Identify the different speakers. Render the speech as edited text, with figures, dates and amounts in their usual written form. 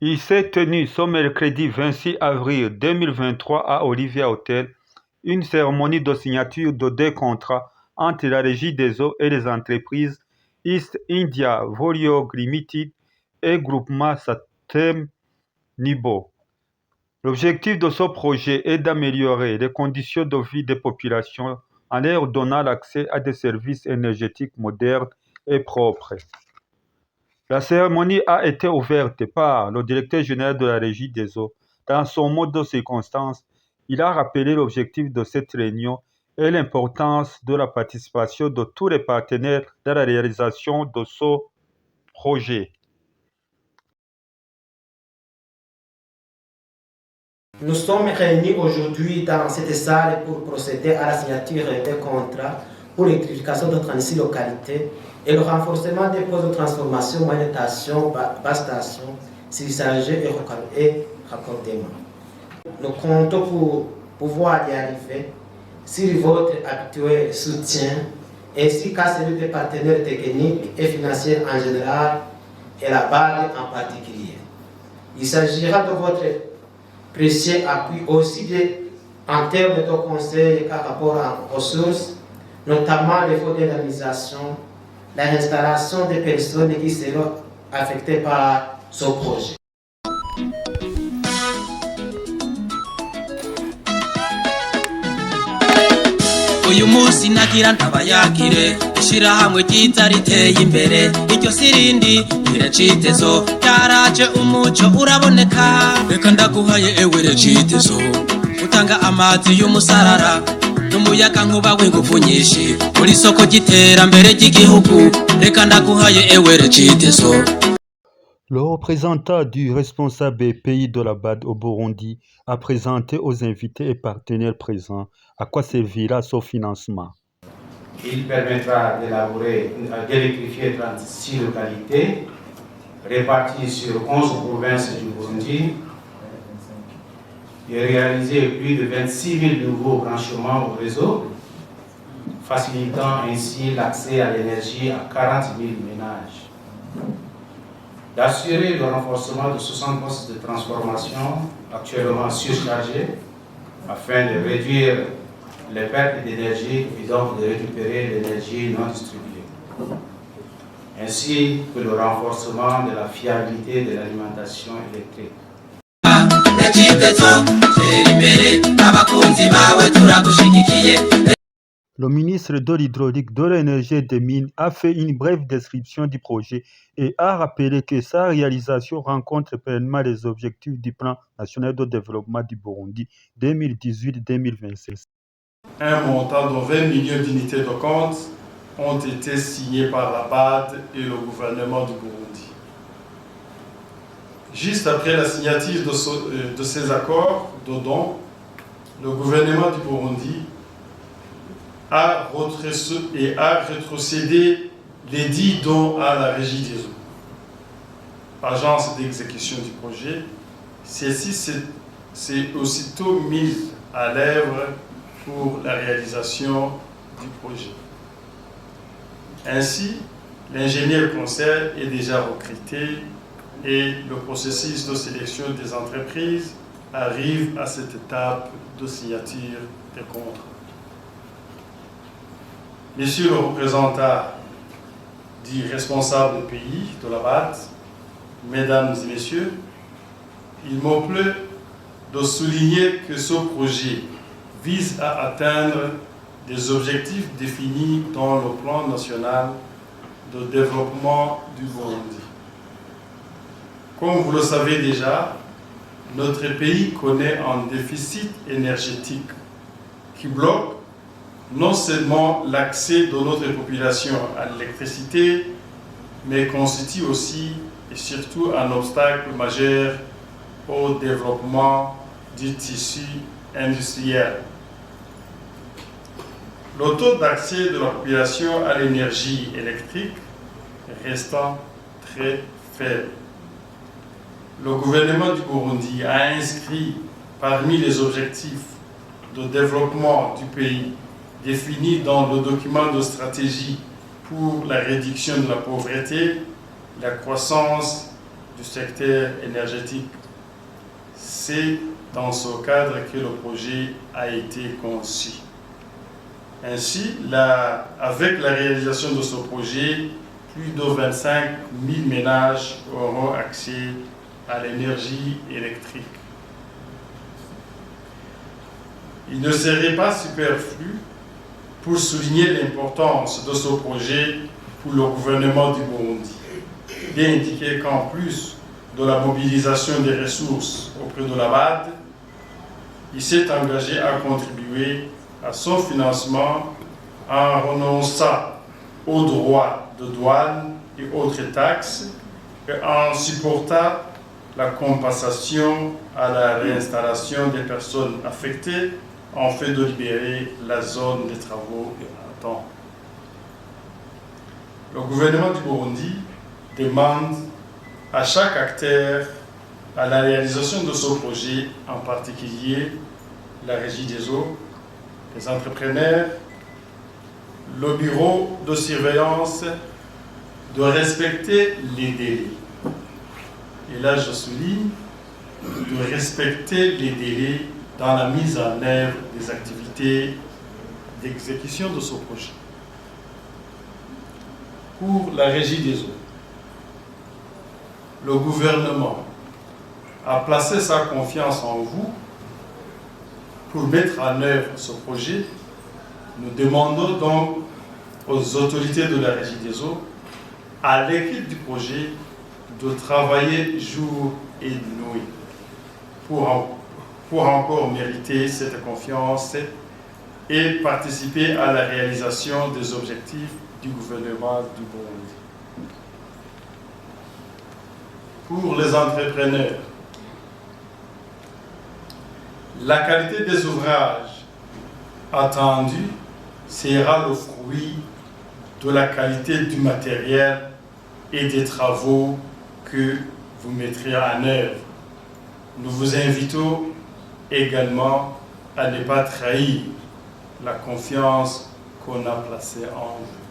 Speaker 1: Il s'est tenu ce mercredi 26 avril 2023 à Olivia Hotel une cérémonie de signature de deux contrats entre la Régie des eaux et les entreprises East India Volume Limited et Groupement Satem Nibo. L'objectif de ce projet est d'améliorer les conditions de vie des populations en leur donnant l'accès à des services énergétiques modernes et propres. La cérémonie a été ouverte par le directeur général de la Régie des eaux. Dans son mot de circonstance, il a rappelé l'objectif de cette réunion et l'importance de la participation de tous les partenaires dans la réalisation de ce projet.
Speaker 2: Nous sommes réunis aujourd'hui dans cette salle pour procéder à la signature des contrats pour l'électrification de 36 localités et le renforcement des postes de transformation, manutention, basse station, cisager et raccordement. Nous comptons pour pouvoir y arriver sur votre habituel soutien ainsi qu'à celui des partenaires techniques et financiers en général et la BAD en particulier. Il s'agira de votre précieux appui aussi bien en termes de conseils qu'à rapport aux ressources, notamment les fonds d'indemnisation, l'installation des personnes qui seront affectées par ce projet.
Speaker 3: uyu munsi nagira ntabayagire ishirahamwe ryiza riteye imbere iryo sirindi iracitezo yaraje umuco uraboneka reka ndaguhaye ewe recitezo utanga amazi y'umusarara n'umuyaga nkuba w'inguvu nyinshi muri soko giterambere ry'igihugu reka ndaguhaye ewe recitezo.
Speaker 1: Le représentant du responsable pays de la BAD au Burundi a présenté aux invités et partenaires présents à quoi servira ce financement.
Speaker 4: Il permettra d'électrifier 36 localités réparties sur 11 provinces du Burundi et réaliser plus de 26 000 nouveaux branchements au réseau, facilitant ainsi l'accès à l'énergie à 40 000 ménages. D'assurer le renforcement de 60 postes de transformation actuellement surchargés afin de réduire les pertes d'énergie et donc de récupérer l'énergie non distribuée, ainsi que le renforcement de la fiabilité de l'alimentation électrique.
Speaker 1: Le ministre de l'Hydraulique, de l'Énergie et des Mines a fait une brève description du projet et a rappelé que sa réalisation rencontre pleinement les objectifs du Plan national de développement du Burundi 2018-2026.
Speaker 5: Un montant de 20 millions d'unités de compte ont été signés par la BAD et le gouvernement du Burundi. Juste après la signature de ces accords de dons, le gouvernement du Burundi a rétrocédé les 10 dons à la Régie des eaux, agence d'exécution du projet. Celle-ci s'est aussitôt mise à l'œuvre pour la réalisation du projet. Ainsi, l'ingénieur conseil est déjà recruté et le processus de sélection des entreprises arrive à cette étape de signature des contrats. Monsieur le représentant du responsable pays de la BAD, mesdames et messieurs, il me plaît de souligner que ce projet vise à atteindre des objectifs définis dans le plan national de développement du Burundi. Comme vous le savez déjà, notre pays connaît un déficit énergétique qui bloque non seulement l'accès de notre population à l'électricité, mais constitue aussi et surtout un obstacle majeur au développement du tissu industriel. Le taux d'accès de la population à l'énergie électrique restant très faible. Le gouvernement du Burundi a inscrit parmi les objectifs de développement du pays définis dans le document de stratégie pour la réduction de la pauvreté, la croissance du secteur énergétique. C'est dans ce cadre que le projet a été conçu. Ainsi, avec la réalisation de ce projet, plus de 25 000 ménages auront accès à l'énergie électrique. Il ne serait pas superflu, pour souligner l'importance de ce projet pour le gouvernement du Burundi, d'indiquer qu'en plus de la mobilisation des ressources auprès de la BAD, il s'est engagé à contribuer à son financement en renonçant aux droits de douane et autres taxes et en supportant la compensation à la réinstallation des personnes affectées en fait de libérer la zone des travaux à temps. Le gouvernement du Burundi demande à chaque acteur à la réalisation de ce projet, en particulier la Régie des eaux, les entrepreneurs, le bureau de surveillance, de respecter les délais. Et là, je souligne, de respecter les délais dans la mise en œuvre des activités d'exécution de ce projet. Pour la Régie des eaux, le gouvernement a placé sa confiance en vous pour mettre en œuvre ce projet. Nous demandons donc aux autorités de la Régie des eaux, à l'équipe du projet, de travailler jour et nuit pour encore mériter cette confiance et participer à la réalisation des objectifs du gouvernement du Burundi. Pour les entrepreneurs, la qualité des ouvrages attendus sera le fruit de la qualité du matériel et des travaux que vous mettrez en œuvre. Nous vous invitons également à ne pas trahir la confiance qu'on a placée en vous.